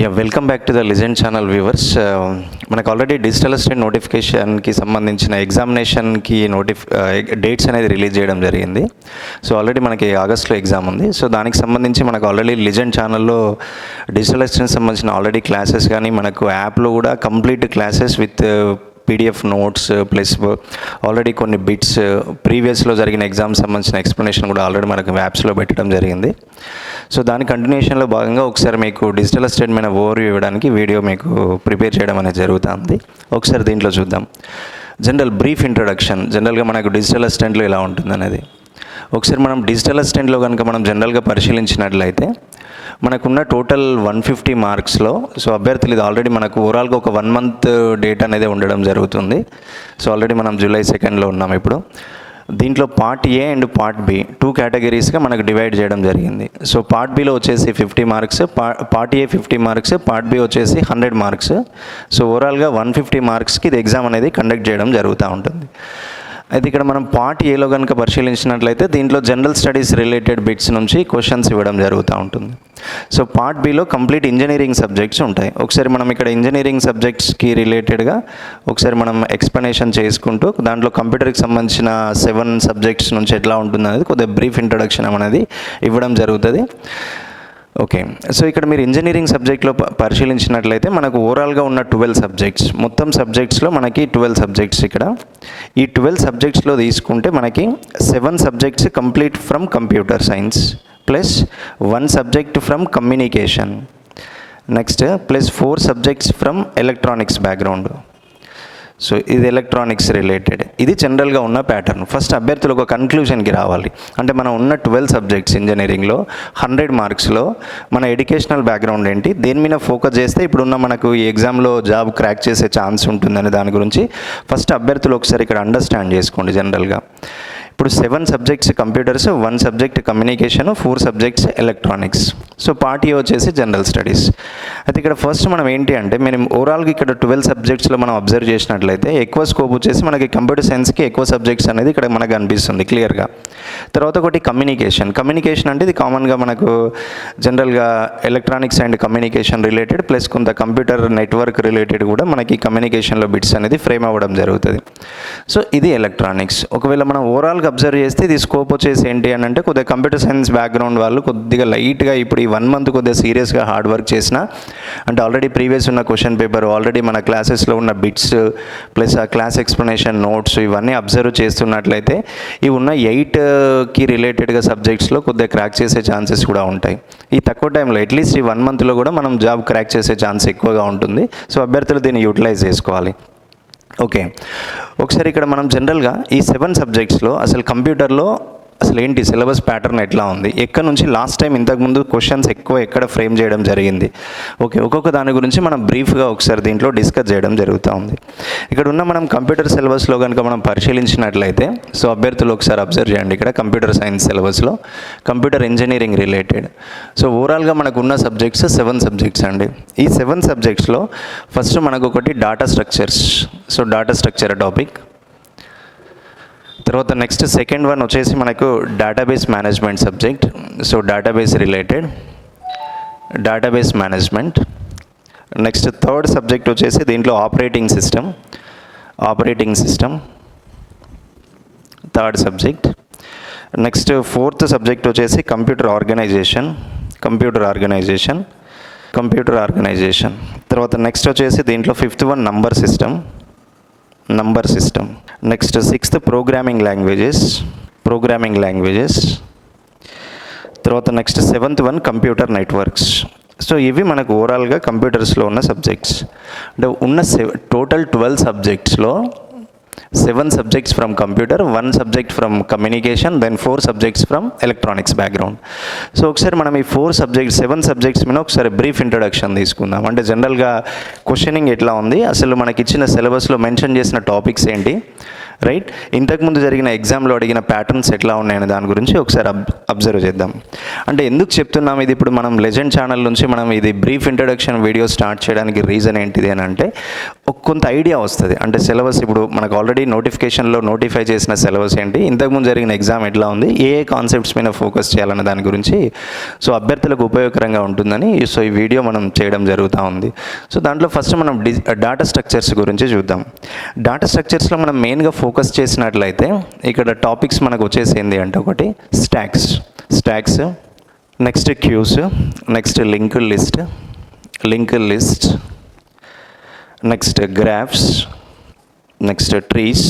Welcome back to the legend channel viewers. మనకు already digital assistant నోటిఫికేషన్కి సంబంధించిన ఎగ్జామినేషన్కి dates అనేది రిలీజ్ చేయడం జరిగింది. సో ఆల్రెడీ మనకి ఆగస్ట్లో ఎగ్జామ్ ఉంది. సో దానికి సంబంధించి మనకు ఆల్రెడీ లెజెండ్ ఛానల్లో డిజిటల్ అసిస్టెంట్ సంబంధించిన ఆల్రెడీ క్లాసెస్ కానీ మనకు యాప్లో కూడా complete classes with PDF notes plus already కొన్ని బిట్స్ ప్రీవియస్లో జరిగిన ఎగ్జామ్స్ సంబంధించిన ఎక్స్ప్లెనేషన్ కూడా ఆల్రెడీ మనకు యాప్స్లో పెట్టడం జరిగింది. సో దాని కంటిన్యూషన్లో భాగంగా ఒకసారి మీకు డిజిటల్ అసిస్టెంట్ మీద ఓవర్వ్యూ ఇవ్వడానికి వీడియో మీకు ప్రిపేర్ చేయడం అనేది జరుగుతుంది. ఒకసారి దీంట్లో చూద్దాం. బ్రీఫ్ ఇంట్రడక్షన్, జనరల్గా మనకు డిజిటల్ అసిస్టెంట్లో ఎలా ఉంటుంది అనేది ఒకసారి మనం డిజిటల్ అసిస్టెంట్లో కనుక మనం జనరల్గా పరిశీలించినట్లయితే మనకున్న టోటల్ 150 మార్క్స్లో సో అభ్యర్థులు ఇది ఆల్రెడీ మనకు ఓవరాల్గా ఒక 1 మంత్ డేట్ అనేది ఉండడం జరుగుతుంది. సో ఆల్రెడీ మనం జూలై 2 ఉన్నాం. ఇప్పుడు దీంట్లో part A and part B 2 కేటగిరీస్గా మనకు డివైడ్ చేయడం జరిగింది. సో పార్ట్ బిలో వచ్చేసి 50 marks, part A 50 marks, part B వచ్చేసి 100 మార్క్స్. సో ఓవరాల్గా 150 మార్క్స్కి ఇది ఎగ్జామ్ అనేది కండక్ట్ చేయడం జరుగుతూ ఉంటుంది. అయితే ఇక్కడ మనం పార్ట్ ఏలో కనుక పరిశీలించినట్లయితే దీంట్లో జనరల్ స్టడీస్ రిలేటెడ్ బిట్స్ నుంచి క్వశ్చన్స్ ఇవ్వడం జరుగుతూ ఉంటుంది. So part below complete engineering subjects ఉంటాయి. ఒకసారి మనం ఇక్కడ ఇంజనీరింగ్ సబ్జెక్ట్స్కి రిలేటెడ్గా ఒకసారి మనం ఎక్స్ప్లెనేషన్ చేసుకుంటూ దాంట్లో కంప్యూటర్కి సంబంధించిన 7 సబ్జెక్ట్స్ నుంచి ఎట్లా ఉంటుంది అనేది కొద్దిగా బ్రీఫ్ ఇంట్రడక్షన్ అనేది ఇవ్వడం జరుగుతుంది. ఓకే, సో ఇక్కడ మీరు ఇంజనీరింగ్ సబ్జెక్ట్లో పరిశీలించినట్లయితే మనకు ఓవరాల్గా ఉన్న 12 సబ్జెక్ట్స్, మొత్తం సబ్జెక్ట్స్లో మనకి 12 సబ్జెక్ట్స్. ఇక్కడ ఈ 12 సబ్జెక్ట్స్లో తీసుకుంటే మనకి 7 subjects complete from computer science plus 1 subject from communication, next plus 4 subjects from electronics background. So ఇది ఎలక్ట్రానిక్స్ రిలేటెడ్. ఇది జనరల్గా ఉన్న ప్యాటర్న్. ఫస్ట్ అభ్యర్థులు ఒక కన్క్లూజన్కి రావాలి. అంటే మనం ఉన్న 12 సబ్జెక్ట్స్ ఇంజనీరింగ్లో 100 మార్క్స్లో మన ఎడ్యుకేషనల్ బ్యాక్గ్రౌండ్ ఏంటి, దేని మీద ఫోకస్ చేస్తే ఇప్పుడున్న మనకు ఈ ఎగ్జామ్లో జాబ్ క్రాక్ చేసే ఛాన్స్ ఉంటుందనే దాని గురించి ఫస్ట్ అభ్యర్థులు ఒకసారి ఇక్కడ అండర్స్టాండ్ చేసుకోండి. జనరల్గా ఇప్పుడు 7 subjects computers, 1 subject communication, 4 subjects electronics. So part A వచ్చేసి జనరల్ స్టడీస్. అయితే ఇక్కడ ఫస్ట్ మనం ఏంటి అంటే మనం ఓవరాల్గా ఇక్కడ 12 సబ్జెక్ట్స్లో మనం అబ్జర్వ్ చేసినట్లయితే ఎక్కువ స్కోప్ వచ్చేసి మనకి కంప్యూటర్ సైన్స్కి ఎక్కువ సబ్జెక్ట్స్ అనేది ఇక్కడ మనకు అనిపిస్తుంది క్లియర్గా. తర్వాత ఒకటి కమ్యూనికేషన్ అంటే ఇది కామన్గా మనకు జనరల్గా electronics and communication related plus కొంత కంప్యూటర్ నెట్వర్క్ రిలేటెడ్ కూడా మనకి కమ్యూనికేషన్లో బిట్స్ అనేది ఫ్రేమ్ అవ్వడం జరుగుతుంది. సో ఇది ఎలక్ట్రానిక్స్. ఒకవేళ మనం ఓవరాల్గా అబ్జర్వ్ చేస్తే ఇది స్కోప్ వచ్చేసి ఏంటి అని అంటే కొద్దిగా కంప్యూటర్ సైన్స్ బ్యాక్గ్రౌండ్ వాళ్ళు కొద్దిగా లైట్గా ఇప్పుడు ఈ 1 మంత్ కొద్దిగా సీరియస్గా హార్డ్ వర్క్ చేసిన అంటే ఆల్రెడీ ప్రీవియస్ ఉన్న క్వశ్చన్ పేపర్, ఆల్రెడీ మన క్లాసెస్లో ఉన్న బిట్స్ ప్లస్ ఆ క్లాస్ ఎక్స్ప్లెనేషన్ నోట్స్ ఇవన్నీ అబ్జర్వ్ చేస్తున్నట్లయితే ఇవి ఉన్న 8కి రిలేటెడ్గా సబ్జెక్ట్స్లో కొద్దిగా క్రాక్ చేసే ఛాన్సెస్ కూడా ఉంటాయి. ఈ తక్కువ టైంలో అట్లీస్ట్ ఈ 1 మంత్లో కూడా మనం జాబ్ క్రాక్ చేసే ఛాన్స్ ఎక్కువగా ఉంటుంది. సో అభ్యర్థులు దీన్ని యూటిలైజ్ చేసుకోవాలి. ఓకే, ఒకసారి ఇక్కడ మనం జనరల్గా ఈ 7 సబ్జెక్ట్స్లో అసలు కంప్యూటర్లో అసలు ఏంటి సిలబస్ ప్యాటర్న్ ఎట్లా ఉంది, ఎక్కడ నుంచి లాస్ట్ టైం ఇంతకుముందు క్వశ్చన్స్ ఎక్కువ ఎక్కడ ఫ్రేమ్ చేయడం జరిగింది. ఓకే, ఒక్కొక్క దాని గురించి మనం బ్రీఫ్గా ఒకసారి దీంట్లో డిస్కస్ చేయడం జరుగుతూ ఉంది. ఇక్కడ ఉన్న మనం కంప్యూటర్ సిలబస్లో కనుక మనం పరిశీలించినట్లయితే సో అభ్యర్థులు ఒకసారి అబ్జర్వ్ చేయండి. ఇక్కడ కంప్యూటర్ సైన్స్ సిలబస్లో కంప్యూటర్ ఇంజనీరింగ్ రిలేటెడ్ సో ఓవరాల్గా మనకు ఉన్న సబ్జెక్ట్స్ 7 సబ్జెక్ట్స్ అండి. ఈ 7 సబ్జెక్ట్స్లో ఫస్ట్ మనకు ఒకటి data structures. So data structure topic. తర్వాత నెక్స్ట్ సెకండ్ వన్ వచ్చేసి మనకు database management subject. So database related database management. Next third subject వచ్చేసి దీంట్లో operating system third subject. Next fourth subject వచ్చేసి కంప్యూటర్ ఆర్గనైజేషన్. తర్వాత నెక్స్ట్ వచ్చేసి దీంట్లో 5th one number system. Next 6th programming languages. తర్వాత next 7th one computer networks. So ఇవి మనకు ఓవరాల్గా కంప్యూటర్స్లో ఉన్న సబ్జెక్ట్స్. అంటే ఉన్న టోటల్ 12 సబ్జెక్ట్స్లో 7 subjects from computer, 1 subject from communication, then 4 subjects from electronics background. So ఒకసారి మనం ఈ 7 సబ్జెక్ట్స్ మీద ఒకసారి బ్రీఫ్ ఇంట్రడక్షన్ తీసుకుందాం. అంటే జనరల్గా క్వశ్చనింగ్ ఎట్లా ఉంది, అసలు మనకి ఇచ్చిన సిలబస్లో మెన్షన్ చేసిన టాపిక్స్ ఏంటి, రైట్, ఇంతకుముందు జరిగిన ఎగ్జామ్లో అడిగిన ప్యాటర్న్స్ ఎట్లా ఉన్నాయనే దాని గురించి ఒకసారి అబ్జర్వ్ చేద్దాం. అంటే ఎందుకు చెప్తున్నాం ఇది, ఇప్పుడు మనం లెజెండ్ ఛానల్ నుంచి మనం ఇది బ్రీఫ్ ఇంట్రడక్షన్ వీడియో స్టార్ట్ చేయడానికి రీజన్ ఏంటిది అని అంటే కొంత ఐడియా వస్తుంది. అంటే సిలబస్ ఇప్పుడు మనకు ఆల్రెడీ నోటిఫికేషన్లో నోటిఫై చేసిన సిలబస్ ఏంటి, ఇంతకుముందు జరిగిన ఎగ్జామ్ ఎట్లా ఉంది, ఏ కాన్సెప్ట్స్ మీద ఫోకస్ చేయాలన్న దాని గురించి సో అభ్యర్థులకు ఉపయోగకరంగా ఉంటుందని సో ఈ వీడియో మనం చేయడం జరుగుతూ ఉంది. సో దాంట్లో ఫస్ట్ మనం డాటా స్ట్రక్చర్స్ గురించి చూద్దాం. డాటా స్ట్రక్చర్స్లో మనం మెయిన్గా ఫోకస్ చేసినట్లయితే ఇక్కడ టాపిక్స్ మనకు వచ్చేసి ఏంటి అంటే ఒకటి stacks, next queues, next linked list, next graphs, next trees,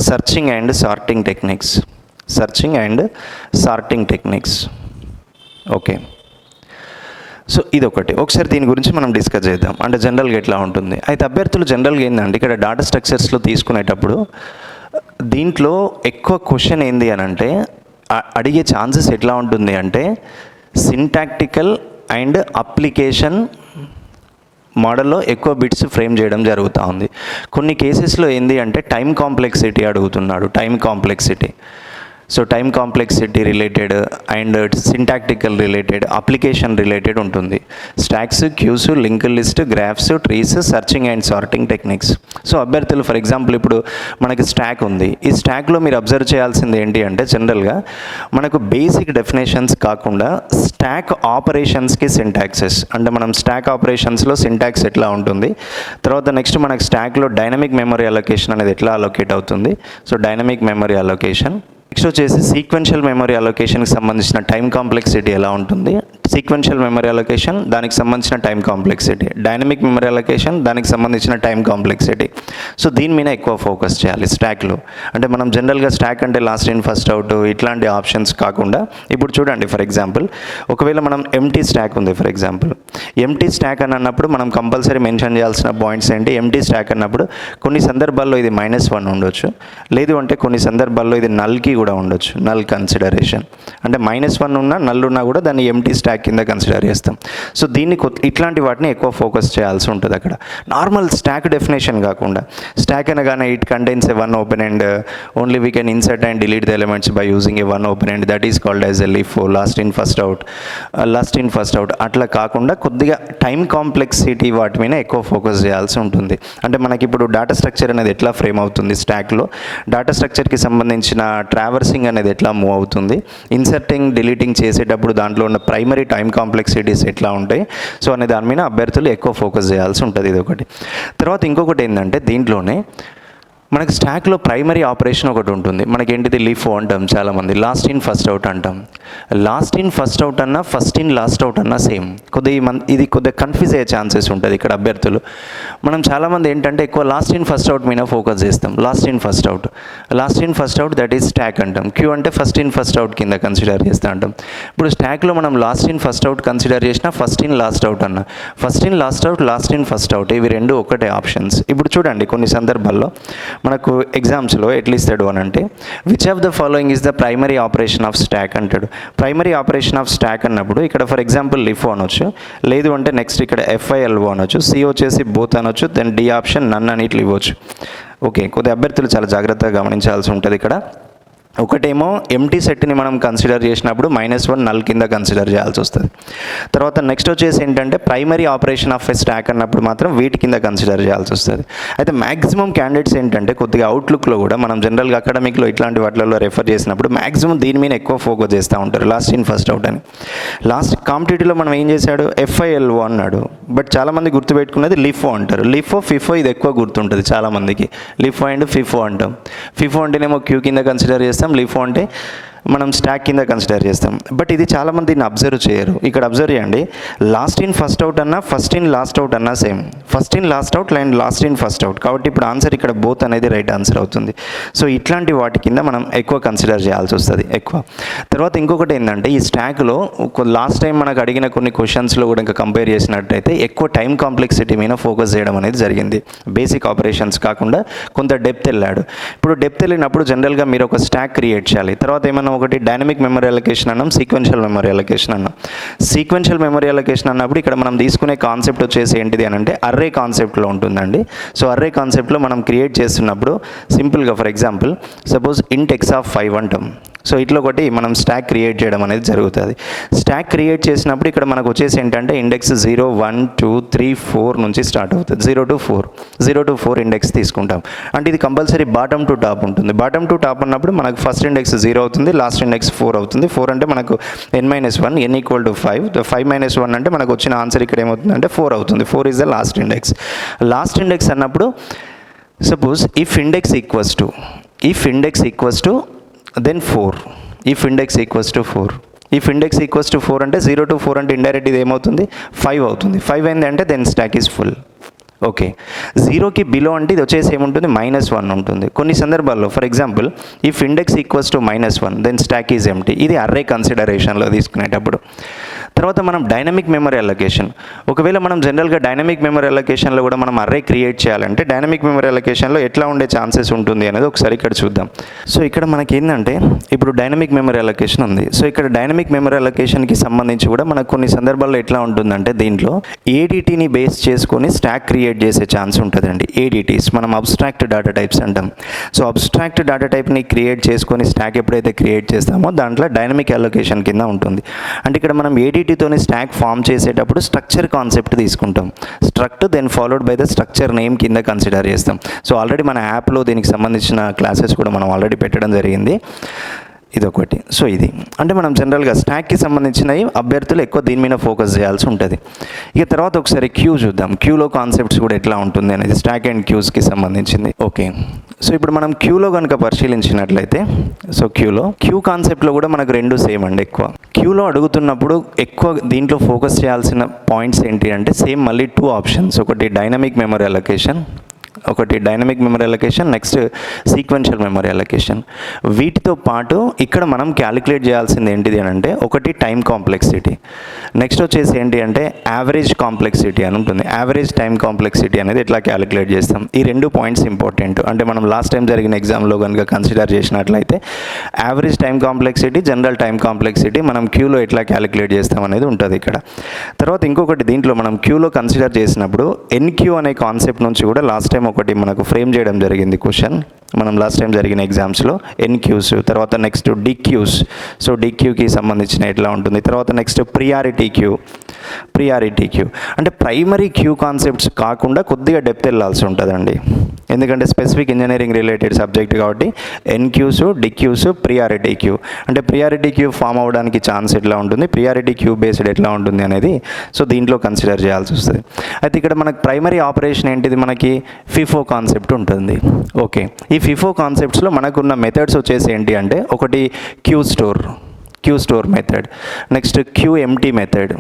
searching and sorting techniques. Okay, so ఇదొకటి. ఒకసారి దీని గురించి మనం డిస్కస్ చేద్దాం. అంటే జనరల్గా ఎట్లా ఉంటుంది. అయితే అభ్యర్థులు జనరల్గా ఏంటంటే ఇక్కడ డాటా స్ట్రక్చర్స్లో తీసుకునేటప్పుడు దీంట్లో ఎక్కువ క్వశ్చన్ ఏంది అని అంటే అడిగే ఛాన్సెస్ ఎట్లా ఉంటుంది అంటే సింటాక్టికల్ అండ్ అప్లికేషన్ మోడల్లో ఎక్కువ బిట్స్ ఫ్రేమ్ చేయడం జరుగుతూ ఉంది. కొన్ని కేసెస్లో ఏంది అంటే టైం కాంప్లెక్సిటీ అడుగుతున్నాడు. So time complexity related and syntactical related, application related ఉంటుంది. Stacks, queues, link list, graphs, trees, searching and sorting techniques. So అభ్యర్థులు ఫర్ ఎగ్జాంపుల్ ఇప్పుడు మనకి స్టాక్ ఉంది. ఈ స్టాక్లో మీరు అబ్జర్వ్ చేయాల్సింది ఏంటి అంటే జనరల్గా మనకు బేసిక్ డెఫినేషన్స్ కాకుండా స్టాక్ ఆపరేషన్స్కి సింటాక్సెస్, అంటే మనం స్టాక్ ఆపరేషన్స్లో సింటాక్స్ ఎట్లా ఉంటుంది, తర్వాత నెక్స్ట్ మనకు స్టాక్లో డైనమిక్ మెమరీ అలొకేషన్ అనేది ఎట్లా అలొకేట్ అవుతుంది, so dynamic memory allocation. Next వచ్చేసి సీక్వెన్షియల్ మెమరీ అలొకేషన్కి సంబంధించిన టైం కాంప్లెక్సిటీ ఎలా ఉంటుంది, సీక్వెన్షియల్ మెమరీ అలొకేషన్ దానికి సంబంధించిన time complexity, dynamic memory allocation దానికి సంబంధించిన టైం కాంప్లెక్సిటీ. సో దీని మీద ఎక్కువ ఫోకస్ చేయాలి స్టాక్లో. అంటే మనం జనరల్గా స్టాక్ అంటే లాస్ట్ ఇన్ ఫస్ట్ అవుట్ ఇట్లాంటి ఆప్షన్స్ కాకుండా ఇప్పుడు చూడండి ఫర్ ఎగ్జాంపుల్ ఒకవేళ మనం ఎంటీ స్టాక్ ఉంది ఫర్ ఎగ్జాంపుల్, ఎంటీ స్టాక్ అని అన్నప్పుడు మనం కంపల్సరీ మెన్షన్ చేయాల్సిన పాయింట్స్ ఏంటి, ఎంటీ స్టాక్ అన్నప్పుడు కొన్ని సందర్భాల్లో ఇది -1 ఉండొచ్చు, లేదు అంటే కొన్ని సందర్భాల్లో ఇది నల్కి కూడా ఉండొచ్చు, నల్ కన్సిడరేషన్. అంటే -1 ఉన్నా నల్ ఉన్నా కూడా దాన్ని ఎంటీ స్టాక్ కింద కన్సిడర్ చేస్తాం. సో దీన్ని ఇట్లాంటి వాటిని ఎక్కువ ఫోకస్ చేయాల్సి ఉంటుంది. అక్కడ నార్మల్ స్టాక్ డెఫినేషన్ కాకుండా స్టాక్ అనగానే it contains A one open and only we can insert and delete the elements by using a one open and that is called as a leaf, last in first out అట్లా కాకుండా కొద్దిగా time complexity వాటి మీద ఎక్కువ focus చేయాల్సి ఉంటుంది. అంటే మనకి ఇప్పుడు డాటా స్ట్రక్చర్ అనేది ఎట్లా ఫ్రేమ్ అవుతుంది స్టాక్లో, డాటా స్ట్రక్చర్కి సంబంధించిన ట్రావర్సింగ్ అనేది ఎట్లా మూవ్ అవుతుంది, ఇన్సర్టింగ్ డిలీటింగ్ చేసేటప్పుడు దాంట్లో ఉన్న ప్రైమరీ టైం కాంప్లెక్సిటీస్ ఎట్లా ఉంటాయి, సో అనే దాని మీద అభ్యర్థులు ఎక్కువ ఫోకస్ చేయాల్సి ఉంటుంది. ఇది ఒకటి. తర్వాత ఇంకొకటి ఏంటంటే దీంట్లోనే మనకి స్టాక్లో ప్రైమరీ ఆపరేషన్ ఒకటి ఉంటుంది. మనకేంటిది లీఫో అంటాం చాలామంది, లాస్ట్ ఇన్ ఫస్ట్ అవుట్ అంటాం. లాస్ట్ ఇన్ ఫస్ట్ అవుట్ అన్నా ఫస్ట్ ఇన్ లాస్ట్ అవుట్ అన్నా సేమ్. ఇది కొద్దిగా కన్ఫ్యూజ్ అయ్యే ఛాన్సెస్ ఉంటుంది ఇక్కడ అభ్యర్థులు. మనం చాలామంది ఏంటంటే ఎక్కువ లాస్ట్ ఇన్ ఫస్ట్ అవుట్ మీద ఫోకస్ చేస్తాం. Last in first out that is stock అంటాం. క్యూ అంటే ఫస్ట్ ఇన్ ఫస్ట్ అవుట్ కింద కన్సిడర్ చేస్తూ అంటాం. ఇప్పుడు స్టాక్లో మనం last in first out consider చేసినా ఫస్ట్ ఇన్ లాస్ట్ అవుట్ అన్నా, first in last out, last in first out ఇవి రెండు ఒకటే ఆప్షన్స్. ఇప్పుడు చూడండి కొన్ని సందర్భాల్లో మనకు ఎగ్జామ్స్లో ఎట్లా ఇస్తాడు అని అంటే which of the following is the primary operation of stock అంటాడు. ప్రైమరీ ఆపరేషన్ ఆఫ్ స్టాక్ అన్నప్పుడు ఇక్కడ ఫర్ ఎగ్జాంపుల్ లిఫో అనొచ్చు, లేదు అంటే నెక్స్ట్ ఇక్కడ FILO అనొచ్చు, సి వచ్చేసి బోత్ అనొచ్చు, దెన్ డి ఆప్షన్ నన్ అని ఇట్లా ఇవ్వచ్చు. ఓకే, కొద్దిగా అభ్యర్థులు చాలా జాగ్రత్తగా గమనించాల్సి ఉంటుంది ఇక్కడ. ఒకటేమో ఎంటీ సెట్ని మనం కన్సిడర్ చేసినప్పుడు -1 నల్ కింద కన్సిడర్ చేయాల్సి వస్తుంది. తర్వాత నెక్స్ట్ వచ్చేసి ఏంటంటే primary operation of a stock అన్నప్పుడు మాత్రం వీటి కింద కన్సిడర్ చేయాల్సి వస్తుంది. అయితే మ్యాక్సిమం క్యాండిడేట్స్ ఏంటంటే కొద్దిగా అవుట్లుక్లో కూడా మనం జనరల్గా అకాడమిక్లో ఇట్లాంటి వాటిల్లో రెఫర్ చేసినప్పుడు మ్యాక్సిమం దీని మీద ఎక్కువ ఫోకస్ చేస్తూ ఉంటారు, లాస్ట్ ఇన్ ఫస్ట్ అవుట్ అని. లాస్ట్ కాంపిటేటివ్లో మనం ఏం చేశాడు, FILO అన్నాడు, బట్ చాలామంది గుర్తుపెట్టుకున్నది లిఫో అంటారు. ఫిఫో ఇది ఎక్కువ గుర్తుంటుంది చాలామందికి, లిఫో అండ్ ఫిఫో అంటాం. ఫిఫో అంటేనేమో క్యూ కింద కన్సిడర్ చేస్తాం, లిఫో అంటే మనం స్టాక్ కింద కన్సిడర్ చేస్తాం. బట్ ఇది చాలామంది దీన్ని అబ్జర్వ్ చేయరు. ఇక్కడ అబ్జర్వ్ చేయండి, లాస్ట్ ఇన్ ఫస్ట్ అవుట్ అన్నా ఫస్ట్ ఇన్ లాస్ట్ అవుట్ అన్నా same, first in last out and last in first out. కాబట్టి ఇప్పుడు ఆన్సర్ ఇక్కడ బోత్ అనేది రైట్ ఆన్సర్ అవుతుంది. సో ఇట్లాంటి వాటి కింద మనం ఎక్కువ కన్సిడర్ చేయాల్సి వస్తుంది ఎక్కువ. తర్వాత ఇంకొకటి ఏంటంటే ఈ స్టాక్లో లాస్ట్ టైం మనకు అడిగిన కొన్ని క్వశ్చన్స్లో కూడా ఇంకా కంపేర్ చేసినట్టయితే ఎక్కువ టైం కాంప్లెక్సిటీ మీద ఫోకస్ చేయడం అనేది జరిగింది. బేసిక్ ఆపరేషన్స్ కాకుండా కొంత డెప్త్ వెళ్ళాడు. ఇప్పుడు డెప్త్ వెళ్ళినప్పుడు జనరల్గా మీరు ఒక స్టాక్ క్రియేట్ చేయాలి. తర్వాత ఏమన్నా ఒకటి డైనమిక్ మెమరీ అలొకేషన్ అన్నాం, సీక్వెన్షియల్ మెమరీ అలొకేషన్ అన్నాం. సీక్వెన్షియల్ మెమరీ అలొకేషన్ అన్నప్పుడు ఇక్కడ మనం తీసుకునే కాన్సెప్ట్ వచ్చేసి ఏంటిది అని అంటే అర్రే కాన్సెప్ట్లో ఉంటుందండి. సో అర్రే కాన్సెప్ట్లో మనం క్రియేట్ చేస్తున్నప్పుడు సింపుల్గా ఫర్ ఎగ్జాంపుల్ సపోజ్ ఇంట్ x ఆఫ్ 5 అంటాం. సో ఇట్లా ఒకటి మనం స్టాక్ క్రియేట్ చేయడం అనేది జరుగుతుంది. స్టాక్ క్రియేట్ చేసినప్పుడు ఇక్కడ మనకు వచ్చేసి ఏంటంటే ఇండెక్స్ 0, 1, 2, 3, 4 నుంచి స్టార్ట్ అవుతుంది. 0 to 4 ఇండెక్స్ తీసుకుంటాం. అంటే ఇది కంపల్సరీ బాటమ్ టు టాప్ ఉంటుంది. బాటమ్ టు టాప్ అన్నప్పుడు మనకు ఫస్ట్ ఇండెక్స్ 0 అవుతుంది, లాస్ట్ ఇండెక్స్ 4 అవుతుంది. 4 అంటే మనకు n-1, n = 5. 5 - 1 అంటే మనకు వచ్చిన ఆన్సర్ ఇక్కడ ఏమవుతుందంటే 4 అవుతుంది. 4 is the last index. Last index అన్నప్పుడు suppose if index equals to then 4. if index equals to 4 అంటే 0 to 4 అంటే ఇండైరెక్ట్ ఇది ఏమవుతుంది 5 అవుతుంది. 5 అయింది అంటే then stack is full. Okay, 0కి బిలో అంటే ఇది వచ్చేసి ఏముంటుంది -1 ఉంటుంది. కొన్ని సందర్భాల్లో for example if index equals to -1 then stack is empty. ఇది అర్రే కన్సిడరేషన్లో తీసుకునేటప్పుడు. తర్వాత మనం డైనమిక్ మెమరీ అలొకేషన్. ఒకవేళ మనం జనరల్గా డైనమిక్ మెమరీ అలొకేషన్లో కూడా మనం అర్రే క్రియేట్ చేయాలంటే డైనమిక్ మెమరీ అలొకేషన్లో ఎట్లా ఉండే ఛాన్సెస్ ఉంటుంది అనేది ఒకసారి ఇక్కడ చూద్దాం. సో ఇక్కడ మనకి ఏంటంటే ఇప్పుడు డైనమిక్ మెమరీ అలొకేషన్ ఉంది. సో ఇక్కడ డైనమిక్ మెమరీ అలొకేషన్కి సంబంధించి కూడా మనకు కొన్ని సందర్భాల్లో ఎట్లా ఉంటుందంటే దీంట్లో ఏడిటీని బేస్ చేసుకొని స్టాక్ క్రియేట్ చేసే ఛాన్స్ ఉంటుందండి. ఏడిటీస్ మనం అబ్స్ట్రాక్ట్ డేటా టైప్స్ అంటాం. సో అబ్స్ట్రాక్ట్ డేటా టైప్ని క్రియేట్ చేసుకొని స్టాక్ ఎప్పుడైతే క్రియేట్ చేస్తామో దాంట్లో డైనమిక్ అలొకేషన్ కింద ఉంటుంది. అంటే ఇక్కడ మనం ఏడిటీతోని స్టాక్ ఫామ్ చేసేటప్పుడు స్ట్రక్చర్ కాన్సెప్ట్ తీసుకుంటాం. Struct then followed by the structure name కింద కన్సిడర్ చేస్తాం. సో ఆల్రెడీ మన యాప్లో దీనికి సంబంధించిన క్లాసెస్ కూడా మనం ఆల్రెడీ పెట్టడం జరిగింది. ఇదొకటి. సో ఇది అంటే మనం జనరల్గా స్టాక్కి సంబంధించినవి అభ్యర్థులు ఎక్కువ దీని మీద ఫోకస్ చేయాల్సి ఉంటుంది. ఇక తర్వాత ఒకసారి క్యూ చూద్దాం. క్యూలో కాన్సెప్ట్స్ కూడా ఎట్లా ఉంటుంది అనేది స్టాక్ అండ్ క్యూస్కి సంబంధించింది. ఓకే, సో ఇప్పుడు మనం క్యూలో కనుక పరిశీలించినట్లయితే సో క్యూ కాన్సెప్ట్లో కూడా మనకు రెండు సేమ్ అండి. క్యూలో అడుగుతున్నప్పుడు ఎక్కువ దీంట్లో ఫోకస్ చేయాల్సిన పాయింట్స్ ఏంటి అంటే సేమ్ మళ్ళీ 2 ఆప్షన్స్. ఒకటి dynamic memory allocation, next sequential memory allocation. వీటితో పాటు ఇక్కడ మనం క్యాలిక్యులేట్ చేయాల్సింది ఏంటిది అని అంటే ఒకటి టైం కాంప్లెక్సిటీ, నెక్స్ట్ వచ్చేసి ఏంటి అంటే యావరేజ్ కాంప్లెక్సిటీ అని ఉంటుంది. యావరేజ్ టైం కాంప్లెక్సిటీ అనేది ఎట్లా క్యాలిక్యులేట్ చేస్తాం, ఈ 2 పాయింట్స్ ఇంపార్టెంట్. అంటే మనం లాస్ట్ టైం జరిగిన ఎగ్జామ్లో కనుక కన్సిడర్ చేసినట్లయితే average time complexity, general time complexity మనం క్యూలో ఎట్లా క్యాలిక్యులేట్ చేస్తాం అనేది ఉంటుంది ఇక్కడ. తర్వాత ఇంకొకటి దీంట్లో మనం క్యూలో కన్సిడర్ చేసినప్పుడు ఎన్క్యూ అనే కాన్సెప్ట్ నుంచి కూడా లాస్ట్ టైం ఒకటి మనకు ఫ్రేమ్ చేయడం జరిగింది క్వశ్చన్ మనం లాస్ట్ టైం జరిగిన ఎగ్జామ్స్లో. ఎన్క్యూస్, తర్వాత నెక్స్ట్ డిక్యూస్. సో డిక్యూకి సంబంధించిన ఎట్లా ఉంటుంది. తర్వాత నెక్స్ట్ ప్రియారిటీ క్యూ అంటే ప్రైమరీ క్యూ కాన్సెప్ట్స్ కాకుండా కొద్దిగా డెప్త్ వెళ్ళాల్సి ఉంటుందండి. ఎందుకంటే స్పెసిఫిక్ ఇంజనీరింగ్ రిలేటెడ్ సబ్జెక్ట్ కాబట్టి ఎన్క్యూస్, డిక్యూస్, ప్రియారిటీ క్యూ. అంటే ప్రియారిటీ క్యూ ఫామ్ అవ్వడానికి ఛాన్స్ ఎట్లా ఉంటుంది, ప్రియారిటీ క్యూ బేస్డ్ ఎట్లా ఉంటుంది అనేది సో దీంట్లో కన్సిడర్ చేయాల్సి వస్తుంది. అయితే ఇక్కడ మనకు ప్రైమరీ ఆపరేషన్ ఏంటిది, మనకి ఫిఫో కాన్సెప్ట్ ఉంటుంది. ఓకే, ఈ ఫిఫో కాన్సెప్ట్స్లో మనకున్న మెథడ్స్ వచ్చేసి ఏంటి అంటే ఒకటి queue store method, next queue empty method,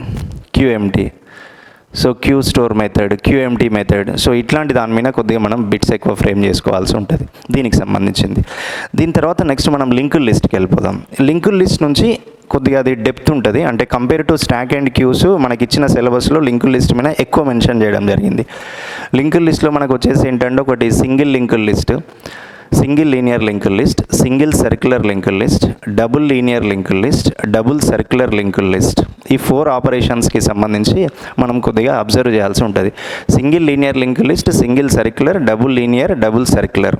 so queue store method, queue empty method. So ఇట్లాంటి దాని మీద కొద్దిగా మనం బిట్స్ ఎక్కువ ఫ్రేమ్ చేసుకోవాల్సి ఉంటుంది దీనికి సంబంధించింది. దీని తర్వాత నెక్స్ట్ మనం లింకుల్ లిస్ట్కి వెళ్ళిపోదాం. లింకుల్ లిస్ట్ నుంచి కొద్దిగా అది డెప్త్ ఉంటుంది. అంటే compare to stack and queues మనకి ఇచ్చిన సిలబస్లో లింకుల్ లిస్ట్ మీద ఎక్కువ మెన్షన్ చేయడం జరిగింది. లింకుల్ లిస్ట్లో మనకు వచ్చేసి ఏంటంటే ఒకటి single linked list, single linear linked list, single circular linked list, double linear linked list, double circular linked list. ఈ 4 ఆపరేషన్స్కి సంబంధించి మనం కొద్దిగా అబ్జర్వ్ చేయాల్సి ఉంటుంది. Single linear linked list, single circular, double linear, double circular.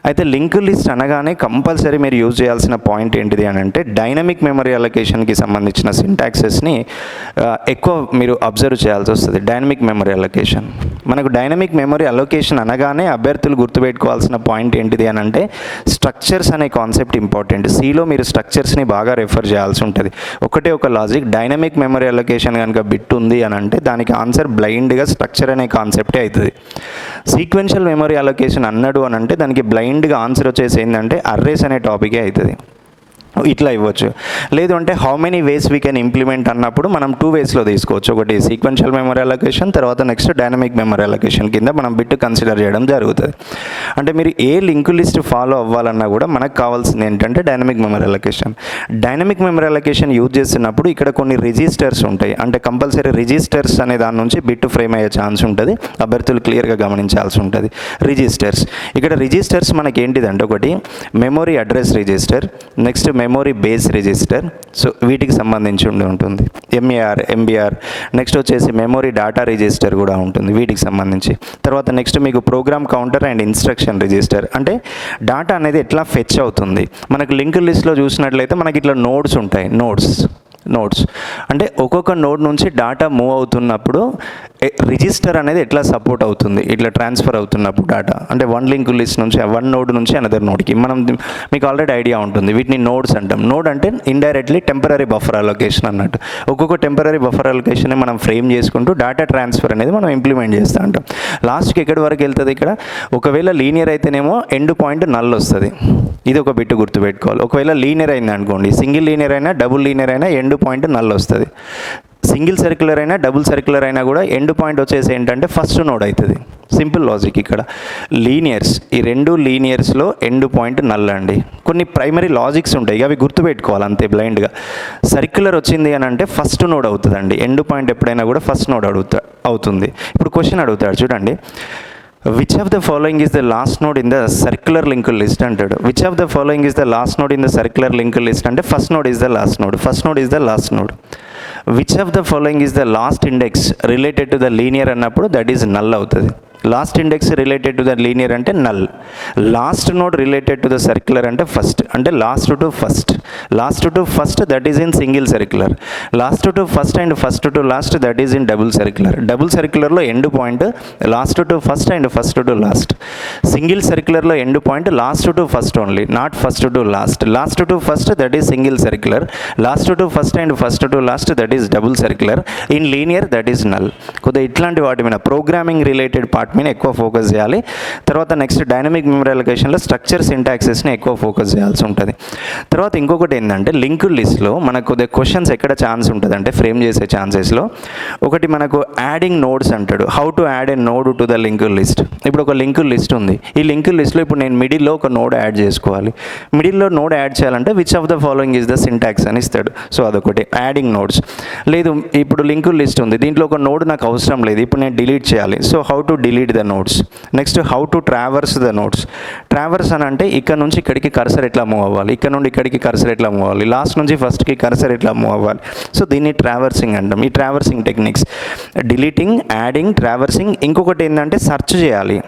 అయితే లింకుల్ లిస్ట్ అనగానే compulsory మీరు యూజ్ చేయాల్సిన పాయింట్ ఏంటిది అని అంటే డైనమిక్ మెమరీ అలొకేషన్కి సంబంధించిన సింటాక్సెస్ని ఎక్కువ మీరు అబ్జర్వ్ చేయాల్సి వస్తుంది. డైనమిక్ మెమరీ అలొకేషన్, మనకు డైనమిక్ మెమరీ అలొకేషన్ అనగానే అభ్యర్థులు గుర్తుపెట్టుకోవాల్సిన పాయింట్ ఏంటిది అని అంటే స్ట్రక్చర్స్ అనే కాన్సెప్ట్ ఇంపార్టెంట్. సిలో మీరు స్ట్రక్చర్స్ని బాగా రెఫర్ చేయాల్సి ఉంటుంది. ఒకటే ఒక లాజిక్, డైనమిక్ మెమరీ అలొకేషన్ కనుక బిట్ ఉంది అని అంటే దానికి ఆన్సర్ బ్లైండ్గా స్ట్రక్చర్ అనే కాన్సెప్టే అవుతుంది. సీక్వెన్షియల్ మెమరీ అలొకేషన్ అన్నాడు అని అంటే దానికి బ్లైండ్గా ఆన్సర్ వచ్చేసి ఏంటంటే అర్రేస్ అనే టాపికే అవుతుంది. ఇట్లా ఇవ్వచ్చు. లేదు అంటే how many ways we can implement అన్నప్పుడు మనం 2 వేస్లో తీసుకోవచ్చు. ఒకటి సీక్వెన్షియల్ మెమరీ అలొకేషన్, తర్వాత నెక్స్ట్ డైనమిక్ మెమరీ అలొకేషన్ కింద మనం బిట్ కన్సిడర్ చేయడం జరుగుతుంది. అంటే మీరు ఏ లింక్ లిస్ట్ ఫాలో అవ్వాలన్నా కూడా మనకు కావాల్సింది ఏంటంటే dynamic memory allocation. Dynamic memory allocation use చేస్తున్నప్పుడు ఇక్కడ కొన్ని రిజిస్టర్స్ ఉంటాయి. అంటే కంపల్సరీ రిజిస్టర్స్ అనే దాని నుంచి బిట్ ఫ్రేమ్ అయ్యే ఛాన్స్ ఉంటుంది. అభ్యర్థులు క్లియర్గా గమనించాల్సి ఉంటుంది. రిజిస్టర్స్, ఇక్కడ రిజిస్టర్స్ మనకి ఏంటిదంటే ఒకటి memory address register, next memory base register. So వీటికి సంబంధించి ఉంటుంది. ఎంఏఆర్, ఎంబీఆర్, నెక్స్ట్ వచ్చేసి మెమొరీ డేటా రిజిస్టర్ కూడా ఉంటుంది వీటికి సంబంధించి. తర్వాత నెక్స్ట్ మీకు program counter and instruction register, అంటే డేటా అనేది ఎట్లా ఫెచ్ అవుతుంది. మనకు లింక్ లిస్ట్లో చూసినట్లయితే మనకి ఇట్లా నోడ్స్ ఉంటాయి. నోడ్స్ అంటే ఒక్కొక్క నోడ్ నుంచి డేటా మూవ్ అవుతున్నప్పుడు రిజిస్టర్ అనేది ఎట్లా సపోర్ట్ అవుతుంది, ఇట్లా ట్రాన్స్ఫర్ అవుతున్నప్పుడు డేటా, అంటే వన్ లింక్ లిస్ట్ నుంచి వన్ నోడ్ నుంచి అనదర్ నోడ్కి. మీకు ఆల్రెడీ ఐడియా ఉంటుంది, వీటిని నోడ్స్ అంటాం. నోడ్ అంటే ఇండైరెక్ట్లీ టెంపరీ బఫర్ అలొకేషన్ అన్నట్టు. ఒక్కొక్క టెంపరీ బఫర్ అలొకేషన్ మనం ఫ్రేమ్ చేసుకుంటూ డేటా ట్రాన్స్ఫర్ అనేది మనం ఇంప్లిమెంట్ చేస్తూ ఉంటాం. లాస్ట్కి ఎక్కడి వరకు వెళ్తుంది ఇక్కడ, ఒకవేళ లీనియర్ అయితేనేమో ఎండ్ పాయింట్ నల్ వస్తుంది. ఇది ఒక బిట్ గుర్తుపెట్టుకోవాలి. ఒకవేళ లీనియర్ అయింది అనుకోండి, సింగిల్ లీనియర్ అయినా డబుల్ లీనియర్ అయినా ఎండ్ పాయింట్ నల్ వస్తుంది. సింగిల్ సర్క్యులర్ అయినా డబుల్ సర్క్యులర్ అయినా కూడా ఎండ్ పాయింట్ వచ్చేసి ఏంటంటే ఫస్ట్ నోడ్ అవుతుంది. సింపుల్ లాజిక్ ఇక్కడ. లీనియర్స్, ఈ రెండు లీనియర్స్లో ఎండ్ పాయింట్ నల్ అండి. కొన్ని ప్రైమరీ లాజిక్స్ ఉంటాయి, అవి గుర్తుపెట్టుకోవాలి అంతే బ్లైండ్గా. సర్క్యులర్ వచ్చింది అని అంటే ఫస్ట్ నోడ్ అవుతుందండి. ఎండ్ పాయింట్ ఎప్పుడైనా కూడా ఫస్ట్ నోడ్ అవుతుంది. ఇప్పుడు క్వశ్చన్ అడుగుతాడు చూడండి, which of the following is the last node in the circular link list అంటాడు. Which of the following is the last node in the circular link list అంటే first node is the last node. First node is the last node. Which of the following is the last index related to the linear అన్నప్పుడు that is null అవుతుంది. Last index related to the linear అంటే null. Last node related to the circular అంటే first, అంటే last to first. Last to first that is in single circular. Last to first and first to last that is in double circular. Double సర్క్యులర్లో end point last to first and first to last. Single సర్క్యులర్లో end point last to first only, not first to last. Last to first that is single circular. Last to first and first to last that is double circular. In linear that is null. కొద్దిగా ఇట్లాంటి వాటి మీద programming related part మీద ఎక్కువ focus చేయాలి. తర్వాత next dynamic memory అలొకేషన్లో structure సింటాక్సెస్ని ఎక్కువ focus చేయాల్సి ఉంటుంది. తర్వాత ఇంకొకటి ఏంటంటే లింక్డ్ లిస్ట్లో మనకు కొద్దిగా క్వశ్చన్స్ ఎక్కడ ఛాన్స్ ఉంటుంది అంటే ఫ్రేమ్ చేసే ఛాన్సెస్లో ఒకటి మనకు యాడింగ్ నోడ్స్ అంటాడు. How to add A node to the linked list. ఇప్పుడు ఒక లింక్డ్ లిస్ట్ ఉంది. ఈ లింక్డ్ లిస్ట్లో ఇప్పుడు నేను మిడిల్లో ఒక నోడ్ యాడ్ చేసుకోవాలి. మిడిల్లో నోడ్ యాడ్ చేయాలంటే which of the following is the syntax అని ఇస్తాడు. సో అదొకటి యాడింగ్ నోడ్స్. లేదు ఇప్పుడు లింక్డ్ లిస్ట్ ఉంది, దీంట్లో ఒక నోడ్ నాకు అవసరం లేదు, ఇప్పుడు నేను డిలీట్ చేయాలి. So how to delete the nodes. Next how to traverse the nodes. Traverse అని అంటే ఇక్కడ నుంచి ఇక్కడికి కర్సర్ ఎట్లా మూవ్ అవ్వాలి, ఇక్కడ నుండి ఇక్కడికి కర్సర్ ఎట్లా మూవ్ అవ్వాలి, లాస్ట్ నుంచి ఫస్ట్కి కర్సర్ ఎట్లా మూవ్ అవ్వాలి. సో దీన్ని ట్రావర్సింగ్ అంటాం. ఈ traversing techniques deleting, adding, traversing. ఇంకొకటి ఏంటంటే సెర్చ్ చేయాలి.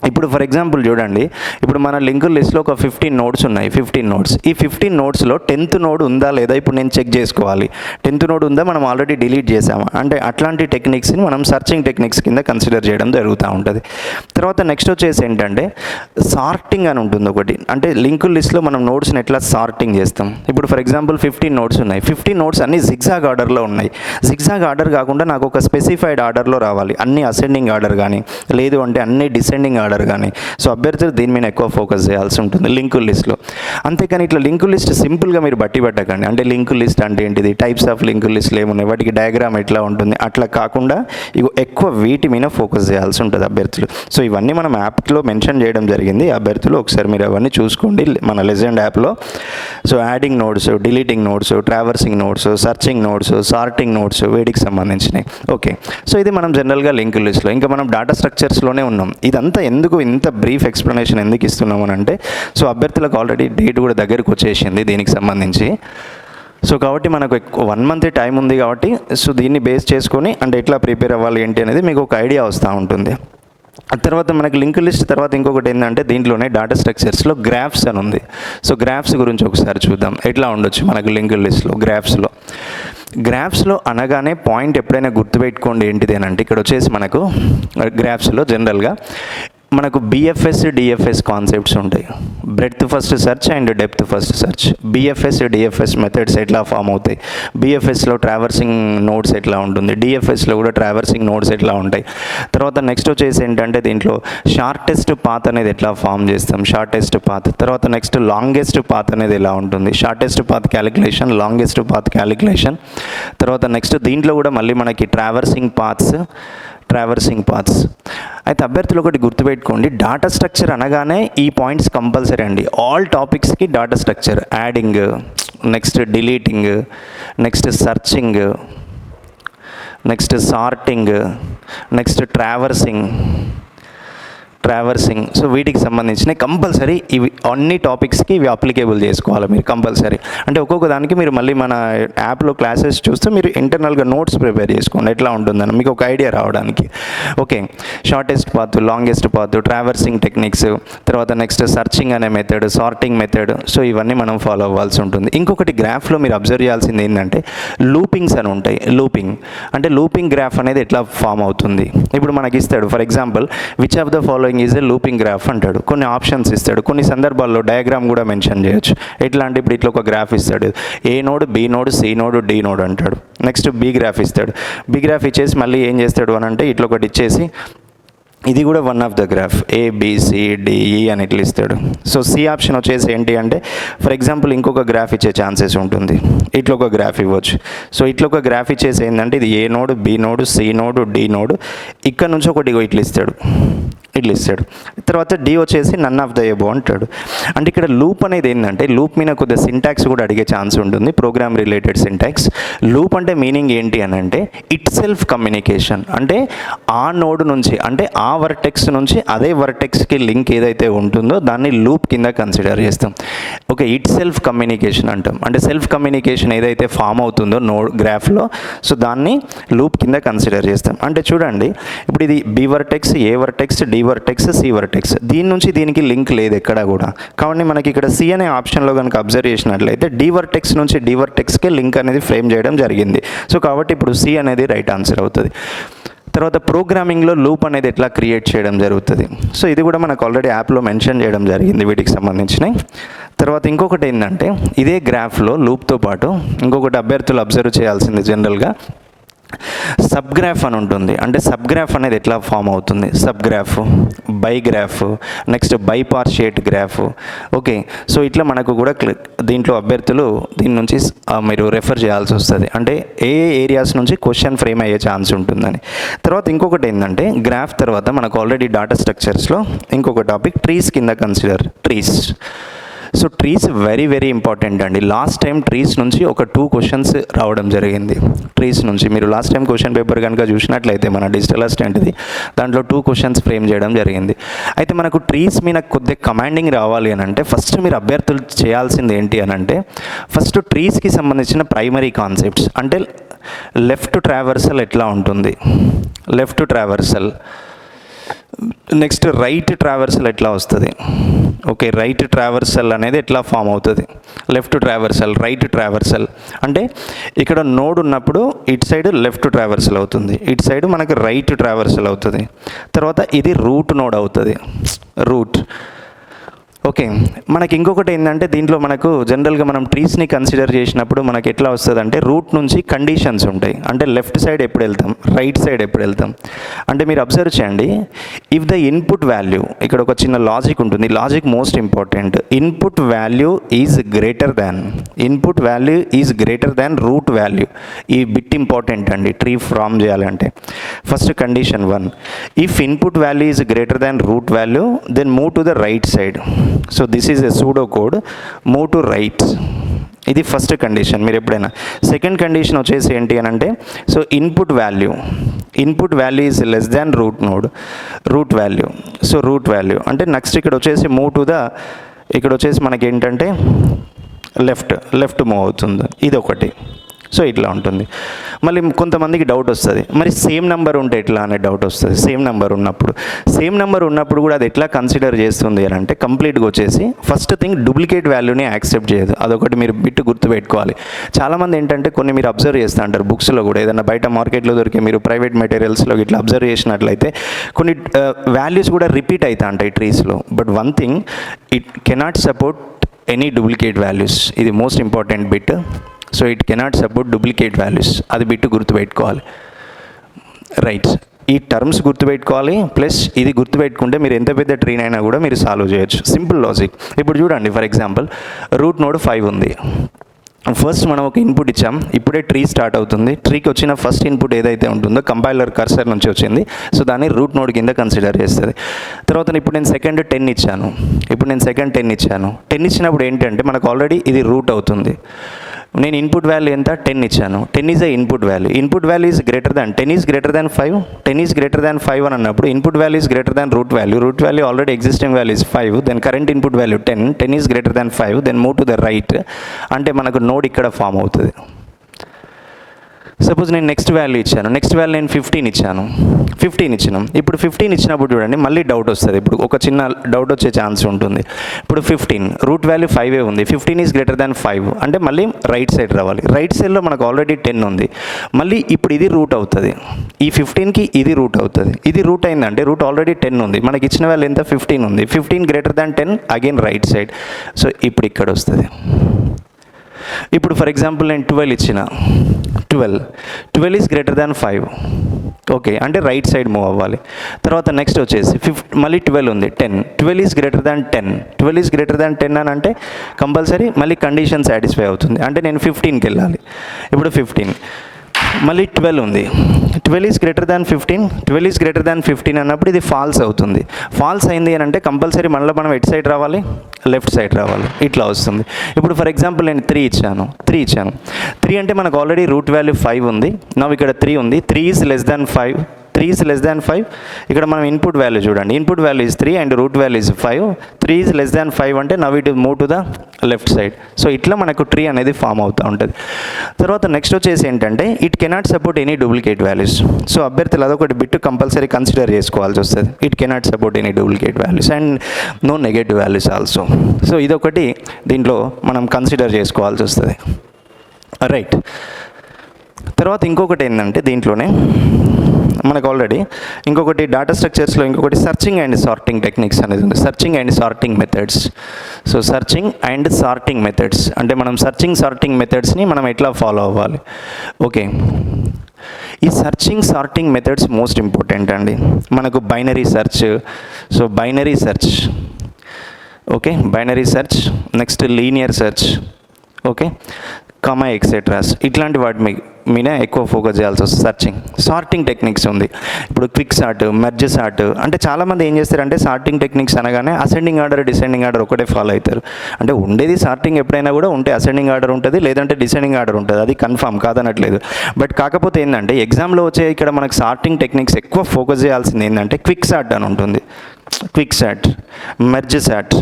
ఇప్పుడు ఫర్ ఎగ్జాంపుల్ చూడండి, ఇప్పుడు మన లింక్ లిస్ట్లో ఒక 15 నోడ్స్ ఉన్నాయి. 15 నోడ్స్. ఈ 15 నోడ్స్లో 10th నోడ్ ఉందా లేదా ఇప్పుడు నేను చెక్ చేసుకోవాలి. 10th నోడ్ ఉందా, మనం ఆల్రెడీ డిలీట్ చేసామా అంటే అట్లాంటి టెక్నిక్స్ని మనం సర్చింగ్ టెక్నిక్స్ కింద కన్సిడర్ చేయడం జరుగుతూ ఉంటుంది. తర్వాత నెక్స్ట్ వచ్చేసి ఏంటంటే సార్టింగ్ అని ఉంటుంది ఒకటి. అంటే లింక్ లిస్ట్లో మనం నోడ్స్ని ఎట్లా సార్టింగ్ చేస్తాం. ఇప్పుడు ఫర్ ఎగ్జాంపుల్ 15 నోడ్స్ ఉన్నాయి. 15 నోడ్స్ అన్ని జిగ్జాగ్ ఆర్డర్లో ఉన్నాయి. జిగ్జాగ్ ఆర్డర్ కాకుండా నాకు ఒక స్పెసిఫైడ్ ఆర్డర్లో రావాలి. అన్ని అసెండింగ్ ఆర్డర్ కానీ, లేదు అంటే అన్ని డిసెండింగ్ ఆర్డర్ కానీ. సో అభ్యర్థులు దీని మీద ఎక్కువ ఫోకస్ చేయాల్సి ఉంటుంది లింక్ లిస్ట్లో. అంతేకాని ఇట్లా లింక్ లిస్ట్ సింపుల్గా మీరు బట్టి పట్టకండి. అంటే లింక్ లిస్ట్ అంటే ఏంటిది, టైప్స్ ఆఫ్ లింక్ లిస్ట్లు ఏమున్నాయి, వాటికి డయాగ్రామ్ ఎట్లా ఉంటుంది, అట్లా కాకుండా ఇగో ఎక్కువ వీటి మీద ఫోకస్ చేయాల్సి ఉంటుంది అభ్యర్థులు. సో ఇవన్నీ మనం యాప్లో మెన్షన్ చేయడం జరిగింది. అభ్యర్థులు ఒకసారి మీరు అవన్నీ చూసుకోండి మన లెజెండ్ యాప్లో. So adding nodes, deleting nodes, traversing nodes, searching nodes, sorting nodes, వీటికి సంబంధించినవి. ఓకే, సో ఇది మనం జనరల్గా లింక్ లిస్ట్లో. ఇంకా మనం డేటా స్ట్రక్చర్స్లోనే ఉన్నాం. ఇదంతా ఎందుకు ఇంత బ్రీఫ్ ఎక్స్ప్లెనేషన్ ఎందుకు ఇస్తున్నామని అంటే, సో అభ్యర్థులకు ఆల్రెడీ డేట్ కూడా దగ్గరకు వచ్చేసింది దీనికి సంబంధించి. సో కాబట్టి మనకు 1 month టైం ఉంది కాబట్టి సో దీన్ని బేస్ చేసుకొని అంటే ఎట్లా ప్రిపేర్ అవ్వాలి ఏంటి అనేది మీకు ఒక ఐడియా వస్తూ ఉంటుంది. ఆ తర్వాత మనకి లింక్ లిస్ట్ తర్వాత ఇంకొకటి ఏంటంటే దీంట్లోనే డేటా స్ట్రక్చర్స్లో గ్రాఫ్స్ అని ఉంది. సో గ్రాఫ్స్ గురించి ఒకసారి చూద్దాం ఎట్లా ఉండొచ్చు మనకు లింక్ లిస్ట్లో. గ్రాఫ్స్లో అనగానే పాయింట్ ఎప్పుడైనా గుర్తుపెట్టుకోండి ఏంటిది అని అంటే, ఇక్కడ వచ్చేసి మనకు గ్రాఫ్స్లో జనరల్గా మనకు బిఎఫ్ఎస్, డిఎఫ్ఎస్ కాన్సెప్ట్స్ ఉంటాయి. Breadth first search and depth first search. BFS, DFS methods ఎట్లా ఫామ్ అవుతాయి, బిఎఫ్ఎస్లో ట్రావర్సింగ్ నోడ్స్ ఎట్లా ఉంటుంది, డిఎఫ్ఎస్లో కూడా ట్రావర్సింగ్ నోడ్స్ ఎట్లా ఉంటాయి. తర్వాత నెక్స్ట్ వచ్చేసి ఏంటంటే దీంట్లో షార్టెస్ట్ పాత్ అనేది ఎట్లా ఫామ్ చేస్తాం, షార్టెస్ట్ పాత్. తర్వాత నెక్స్ట్ లాంగెస్ట్ పాత్ అనేది ఎలా ఉంటుంది, shortest path calculation, longest path calculation. తర్వాత నెక్స్ట్ దీంట్లో కూడా మళ్ళీ మనకి ట్రావర్సింగ్ పాత్స్. అయితే అభ్యర్థులు ఒకటి గుర్తుపెట్టుకోండి, డాటా స్ట్రక్చర్ అనగానే ఈ పాయింట్స్ కంపల్సరీ అండి. ఆల్ టాపిక్స్కి data structure, adding, next deleting, next searching, next sorting, next traversing. So వీటికి సంబంధించిన కంపల్సరీ ఇవి అన్ని టాపిక్స్కి ఇవి అప్లికేబుల్ చేసుకోవాలి మీరు కంపల్సరీ. అంటే ఒక్కొక్క దానికి మీరు మళ్ళీ మన యాప్లో క్లాసెస్ చూస్తే మీరు ఇంటర్నల్గా నోట్స్ ప్రిపేర్ చేసుకోండి ఎట్లా ఉంటుందని మీకు ఒక ఐడియా రావడానికి. Okay, shortest path, longest path, traversing techniques, తర్వాత నెక్స్ట్ సర్చింగ్ అనే మెథడ్, సార్టింగ్ మెథడ్. సో ఇవన్నీ మనం ఫాలో అవ్వాల్సి ఉంటుంది. ఇంకొకటి గ్రాఫ్లో మీరు అబ్జర్వ్ చేయాల్సింది ఏంటంటే లూపింగ్స్ అని ఉంటాయి. లూపింగ్ అంటే లూపింగ్ గ్రాఫ్ అనేది ఎట్లా ఫామ్ అవుతుంది. ఇప్పుడు మనకి ఇస్తాడు for example which of the following is a looping graph అంటాడు. కొన్ని ఆప్షన్స్ ఇస్తాడు, కొన్ని సందర్భాల్లో డయాగ్రామ్ కూడా మెన్షన్ చేయొచ్చు. ఎట్లా అంటే ఇప్పుడు ఇట్లా ఒక గ్రాఫ్ ఇస్తాడు, A node, B node, C node, D node అంటాడు. నెక్స్ట్ బి గ్రాఫ్ ఇస్తాడు. బి గ్రాఫ్ ఇచ్చేసి మళ్ళీ ఏం చేస్తాడు అని అంటే ఇట్లా ఒకటి ఇచ్చేసి ఇది కూడా one of the graph ABCDE అని ఇట్లా ఇస్తాడు. సో సి ఆప్షన్ వచ్చేసి ఏంటి అంటే ఫర్ ఎగ్జాంపుల్ ఇంకొక గ్రాఫ్ ఇచ్చే ఛాన్సెస్ ఉంటుంది. ఇట్లా ఒక గ్రాఫ్ ఇవ్వచ్చు. సో ఇట్లా ఒక గ్రాఫ్ ఇచ్చేసి ఏంటంటే ఇది A node, B node, C node, D node, ఇక్కడ నుంచి ఒకటి ఇట్లా ఇస్తాడు. తర్వాత డి వచ్చేసి నన్ ఆఫ్ ద ఎబో అంటాడు. అంటే ఇక్కడ లూప్ అనేది ఏంటంటే లూప్ మీద కొద్దిగా సింటాక్స్ కూడా అడిగే ఛాన్స్ ఉంటుంది, ప్రోగ్రామ్ రిలేటెడ్ సింటాక్స్. లూప్ అంటే మీనింగ్ ఏంటి అని అంటే ఇట్ సెల్ఫ్ కమ్యూనికేషన్. అంటే ఆ నోడ్ నుంచి అంటే ఆ వర్టెక్స్ నుంచి అదే వర్టెక్స్కి లింక్ ఏదైతే ఉంటుందో దాన్ని లూప్ కింద కన్సిడర్ చేస్తాం. ఓకే, ఇట్ సెల్ఫ్ కమ్యూనికేషన్ అంటాం. అంటే సెల్ఫ్ కమ్యూనికేషన్ ఏదైతే ఫామ్ అవుతుందో నోడ్ గ్రాఫ్లో, సో దాన్ని లూప్ కింద కన్సిడర్ చేస్తాం. అంటే చూడండి ఇప్పుడు ఇది B vertex, A vertex, D vertex, C vertex, దీని నుంచి దీనికి లింక్ లేదు ఎక్కడ కూడా. కాబట్టి మనకి ఇక్కడ సి అనే ఆప్షన్లో కనుక అబ్జర్వ్ చేసినట్లయితే డి వర్టెక్స్ నుంచి డి వర్టెక్స్కే లింక్ అనేది ఫ్రేమ్ చేయడం జరిగింది. సో కాబట్టి ఇప్పుడు సి అనేది రైట్ ఆన్సర్ అవుతుంది. తర్వాత ప్రోగ్రామింగ్లో లూప్ అనేది ఎట్లా క్రియేట్ చేయడం జరుగుతుంది. సో ఇది కూడా మనకు ఆల్రెడీ యాప్లో మెన్షన్ చేయడం జరిగింది వీటికి సంబంధించినవి. తర్వాత ఇంకొకటి ఏంటంటే ఇదే గ్రాఫ్లో లూప్తో పాటు ఇంకొకటి అభ్యర్థులు అబ్జర్వ్ చేయాల్సింది జనరల్గా సబ్ గ్రాఫ్ అని ఉంటుంది. అంటే సబ్ గ్రాఫ్ అనేది ఎట్లా ఫామ్ అవుతుంది, sub graph, bi graph, next bipartite graph. Okay, so ఇట్లా మనకు కూడా దీంట్లో అభ్యర్థులు దీని నుంచి మీరు రెఫర్ చేయాల్సి వస్తుంది. అంటే ఏ ఏరియాస్ నుంచి క్వశ్చన్ ఫ్రేమ్ అయ్యే ఛాన్స్ ఉంటుందని. తర్వాత ఇంకొకటి ఏంటంటే గ్రాఫ్ తర్వాత మనకు ఆల్రెడీ డాటా స్ట్రక్చర్స్లో ఇంకొక టాపిక్ ట్రీస్ కింద consider. So trees very very important అండి. లాస్ట్ టైం ట్రీస్ నుంచి ఒక 2 క్వశ్చన్స్ రావడం జరిగింది. ట్రీస్ నుంచి మీరు లాస్ట్ టైం క్వశ్చన్ పేపర్ కనుక చూసినట్లయితే మన డిజిటల్ అసిస్టెంట్ది దాంట్లో 2 క్వశ్చన్స్ ఫ్రేమ్ చేయడం జరిగింది. అయితే మనకు ట్రీస్ మీద కొద్దిగా కమాండింగ్ రావాలి అని అంటే ఫస్ట్ మీరు అభ్యర్థులు చేయాల్సింది ఏంటి అని అంటే ఫస్ట్ ట్రీస్కి సంబంధించిన ప్రైమరీ కాన్సెప్ట్స్. అంటే లెఫ్ట్ ట్రావర్సల్ ఎట్లా ఉంటుంది, left traversal, next right traversal ఎట్లా వస్తుంది. ఓకే, రైట్ ట్రావర్సల్ అనేది ఎట్లా ఫామ్ అవుతుంది, లెఫ్ట్ ట్రావర్సల్, రైట్ ట్రావర్సల్. అంటే ఇక్కడ నోడ్ ఉన్నప్పుడు ఇటు సైడ్ లెఫ్ట్ ట్రావర్సల్ అవుతుంది, ఇటు సైడ్ మనకి రైట్ ట్రావర్సల్ అవుతుంది. తర్వాత ఇది రూట్ నోడ్ అవుతుంది, రూట్. ఓకే, మనకి ఇంకొకటి ఏంటంటే దీంట్లో మనకు జనరల్గా మనం ట్రీస్ని కన్సిడర్ చేసినప్పుడు మనకి ఎట్లా వస్తుంది అంటే రూట్ నుంచి కండిషన్స్ ఉంటాయి. అంటే లెఫ్ట్ సైడ్ ఎప్పుడు వెళ్తాం, రైట్ సైడ్ ఎప్పుడు వెళ్తాం. అంటే మీరు అబ్జర్వ్ చేయండి, ఇఫ్ ద ఇన్పుట్ వాల్యూ, ఇక్కడ ఒక చిన్న లాజిక్ ఉంటుంది, logic most important. Input value is greater than root value. ఈ బిట్ ఇంపార్టెంట్ అండి ట్రీ ఫామ్ చేయాలంటే. First condition 1, if input value is greater than root value then move to the right side. So this is a pseudo code, move to right. ఇది first condition మీరు ఎప్పుడైనా. Second condition వచ్చేసి ఏంటి అని అంటే so input value is less than root value. So root value అంటే next ఇక్కడ వచ్చేసి మూవ్ టు ద, ఇక్కడ వచ్చేసి మనకి ఏంటంటే లెఫ్ట్ మూవ్ అవుతుంది, ఇది ఒకటి. సో ఇట్లా ఉంటుంది. మళ్ళీ కొంతమందికి డౌట్ వస్తుంది, మరి సేమ్ నెంబర్ ఉంటే ఎట్లా అనే డౌట్ వస్తుంది. సేమ్ నెంబర్ ఉన్నప్పుడు కూడా అది ఎట్లా కన్సిడర్ చేస్తుంది అని అంటే కంప్లీట్గా వచ్చేసి ఫస్ట్ థింగ్ డూప్లికేట్ వాల్యూని యాక్సెప్ట్ చేయదు. అదొకటి మీరు బిట్ గుర్తుపెట్టుకోవాలి. చాలామంది ఏంటంటే కొన్ని మీరు అబ్జర్వ్ చేస్తూ అంటారు బుక్స్లో కూడా, ఏదైనా బయట మార్కెట్లో దొరికే మీరు ప్రైవేట్ మెటీరియల్స్లో ఇట్లా అబ్జర్వ్ చేసినట్లయితే కొన్ని వాల్యూస్ కూడా రిపీట్ అవుతా ఉంటాయి ట్రీస్లో. But one thing, it cannot support any duplicate values. ఇది most important bit. So it cannot support duplicate values, అది బిట్టు గుర్తుపెట్టుకోవాలి. రైట్, ఈ టర్మ్స్ గుర్తుపెట్టుకోవాలి, ప్లస్ ఇది గుర్తుపెట్టుకుంటే మీరు ఎంత పెద్ద ట్రీన్ అయినా కూడా మీరు సాల్వ్ చేయొచ్చు. Simple logic. ఇప్పుడు చూడండి ఫర్ ఎగ్జాంపుల్ రూట్ నోడ్ 5 ఉంది. ఫస్ట్ మనం ఒక ఇన్పుట్ ఇచ్చాం, ఇప్పుడే ట్రీ స్టార్ట్ అవుతుంది. ట్రీకి వచ్చిన ఫస్ట్ ఇన్పుట్ ఏదైతే ఉంటుందో కంపైలర్ కర్సర్ నుంచి వచ్చింది, సో దాన్ని రూట్ నోడ్ కింద కన్సిడర్ చేస్తుంది. తర్వాత ఇప్పుడు నేను సెకండ్ 10 ఇచ్చాను. 10 ఇచ్చినప్పుడు ఏంటంటే మనకు ఆల్రెడీ ఇది రూట్ అవుతుంది. నేను ఇన్పుట్ వాల్యూ ఎంత 10 ఇచ్చాను. 10 is a input value. Input value is greater than 10 is greater than 5. 10 is greater than 5 అని అన్నప్పుడు input value is greater than root value. Root value already existing value is 5. Then current input value 10. 10 is greater than 5. Then move to the right. అంటే మనకు node ఇక్కడ form అవుతుంది. Suppose నేను next value ఇచ్చాను. Next value నేను 15 ఇచ్చాను. 15 ఇచ్చినాం. ఇప్పుడు 15 ఇచ్చినప్పుడు చూడండి మళ్ళీ డౌట్ వస్తుంది. ఇప్పుడు ఒక చిన్న డౌట్ వచ్చే ఛాన్స్ ఉంటుంది. ఇప్పుడు 15 రూట్ వాల్యూ 5 ఉంది. 15 ఈజ్ గ్రేటర్ దాన్ 5 అంటే మళ్ళీ రైట్ సైడ్ రావాలి. రైట్ సైడ్లో మనకు ఆల్రెడీ 10 ఉంది. మళ్ళీ ఇప్పుడు ఇది రూట్ అవుతుంది. ఈ 15కి ఇది రూట్ అవుతుంది. ఇది రూట్ అయిందంటే రూట్ ఆల్రెడీ 10 ఉంది. మనకి ఇచ్చిన వాల్యూ ఎంత 15 ఉంది. 15 greater than 10 again right side. So ఇప్పుడు ఇక్కడ వస్తుంది. ఇప్పుడు ఫర్ ఎగ్జాంపుల్ నేను 12 ఇచ్చిన. 12 ఈజ్ గ్రేటర్ దాన్ 5. ఓకే అంటే రైట్ సైడ్ మూవ్ అవ్వాలి. తర్వాత నెక్స్ట్ వచ్చేసి మళ్ళీ 12 ఉంది. 12 is greater than 10. 12 is greater than 10 అని అంటే కంపల్సరీ మళ్ళీ కండిషన్ సాటిస్ఫై అవుతుంది. అంటే నేను 15కి వెళ్ళాలి. ఇప్పుడు 15 మళ్ళీ 12 ఉంది. 12 is greater than 15. 12 is greater దాన్ 15 అన్నప్పుడు ఇది ఫాల్స్ అవుతుంది. ఫాల్స్ అయింది అని అంటే కంపల్సరీ మళ్ళీ మనం ఎట్ సైడ్ రావాలి, లెఫ్ట్ సైడ్ రావాలి. ఇట్లా వస్తుంది. ఇప్పుడు ఫర్ ఎగ్జాంపుల్ నేను 3 ఇచ్చాను. 3 అంటే మనకు ఆల్రెడీ రూట్ వాల్యూ 5 ఉంది. నా ఇక్కడ 3 ఉంది. 3 is less than 5. 3 is less దాన్ 5. ఇక్కడ మనం ఇన్పుట్ వాల్యూ చూడండి. Input value is 3 and root value is 5. 3 is less దాన్ 5 అంటే now it move to the left side. So ఇట్లా మనకు ట్రీ అనేది ఫామ్ అవుతూ ఉంటుంది. తర్వాత నెక్స్ట్ వచ్చేసి ఏంటంటే it cannot support any duplicate values. So అభ్యర్థులు అదొకటి బిట్ కంపల్సరీ కన్సిడర్ చేసుకోవాల్సి వస్తుంది. It cannot support any duplicate values and no negative values also. So ఇదొకటి దీంట్లో మనం కన్సిడర్ చేసుకోవాల్సి వస్తుంది. రైట్. తర్వాత ఇంకొకటి ఏంటంటే దీంట్లోనే మనకు ఆల్రెడీ ఇంకొకటి డేటా స్ట్రక్చర్స్లో ఇంకొకటి సర్చింగ్ అండ్ సార్టింగ్ టెక్నిక్స్ అనేది ఉంది. Searching and sorting methods. So searching and sorting methods అంటే మనం సర్చింగ్ సార్టింగ్ మెథడ్స్ని మనం ఎట్లా ఫాలో అవ్వాలి. ఓకే ఈ searching sorting methods most important అండి. మనకు binary search. So binary search. Okay binary search. Next linear search. Okay కమా ఎక్సెట్రాస్ ఇట్లాంటి వాటి మీద ఎక్కువ ఫోకస్ చేయాల్సి వస్తుంది. సర్చింగ్. సార్టింగ్ టెక్నిక్స్ ఉంది. ఇప్పుడు క్విక్ సార్ట్, మెర్జ్ సార్ట్ అంటే చాలామంది ఏం చేస్తారంటే సార్టింగ్ టెక్నిక్స్ అనగానే అసెండింగ్ ఆర్డర్ డిసెండింగ్ ఆర్డర్ ఒకటే ఫాలో అవుతారు. అంటే ఉండేది సార్టింగ్ ఎప్పుడైనా కూడా ఉంటే అసెండింగ్ ఆర్డర్ ఉంటుంది, లేదంటే డిసెండింగ్ ఆర్డర్ ఉంటుంది. అది కన్ఫామ్ కాదనట్లేదు. బట్ కాకపోతే ఏంటంటే ఎగ్జామ్లో వచ్చే ఇక్కడ మనకు సార్టింగ్ టెక్నిక్స్ ఎక్కువ ఫోకస్ చేయాల్సింది ఏంటంటే క్విక్ సార్ట్ అని ఉంటుంది. Quick sort, merge sort,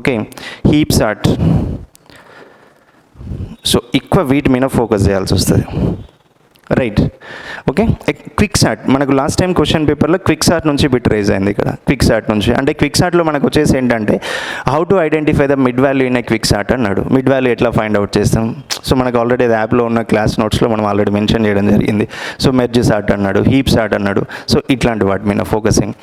okay heap sort. So ఎక్కువ వీటి మీద ఫోకస్ చేయాల్సి వస్తుంది. రైట్. ఓకే క్విక్ సార్ట్ మనకు లాస్ట్ టైం క్వశ్చన్ పేపర్లో క్విక్ సార్ట్ నుంచి బిట్ రైజ్ అయింది. ఇక్కడ క్విక్ సార్ట్ నుంచి అంటే క్విక్ సార్ట్లో మనకు వచ్చేసి ఏంటంటే how to identify the mid value in a quick sort అన్నాడు. మిడ్ వాల్యూ ఎట్లా ఫైండ్ అవుట్ చేస్తాం. సో మనకు ఆల్రెడీ అది యాప్లో ఉన్న క్లాస్ నోట్స్లో మనం ఆల్రెడీ మెన్షన్ చేయడం జరిగింది. సో మెర్జ్ సార్ట్ అన్నాడు, హీప్ సార్ట్ అన్నాడు. సో ఇట్లాంటి వాటి మీద ఫోకసింగ్.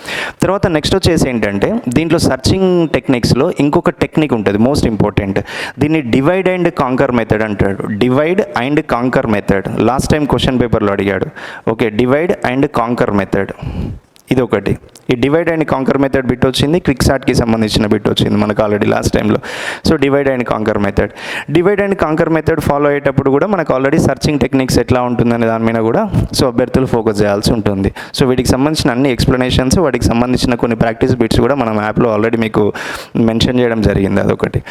తర్వాత నెక్స్ట్ వచ్చేసి ఏంటంటే దీంట్లో సర్చింగ్ టెక్నిక్స్లో ఇంకొక టెక్నిక్ ఉంటుంది మోస్ట్ ఇంపార్టెంట్. దీన్ని డివైడ్ అండ్ కాంకర్ మెథడ్ అంటాడు. Divide and conquer method last time question పేపర్లో అడిగాడు. Okay divide and conquer method ఇది ఒకటి. ఈ divide and conquer method bit వచ్చింది. క్విక్ సార్ట్కి సంబంధించిన బిట్ వచ్చింది మనకు ఆల్రెడీ లాస్ట్ టైంలో. So divide and conquer method. Divide and conquer method follow అయ్యేటప్పుడు కూడా మనకు ఆల్రెడీ సర్చింగ్ టెక్నిక్స్ ఎట్లా ఉంటుందనే దాని మీద కూడా సో అభ్యర్థులు ఫోకస్ చేయాల్సి ఉంటుంది. సో వీటికి సంబంధించిన అన్ని ఎక్స్ప్లెనేషన్స్, వాటికి సంబంధించిన కొన్ని ప్రాక్టీస్ బిట్స్ కూడా మనం యాప్లో ఆల్రెడీ మీకు మెన్షన్ చేయడం జరిగింది. అదొకటి.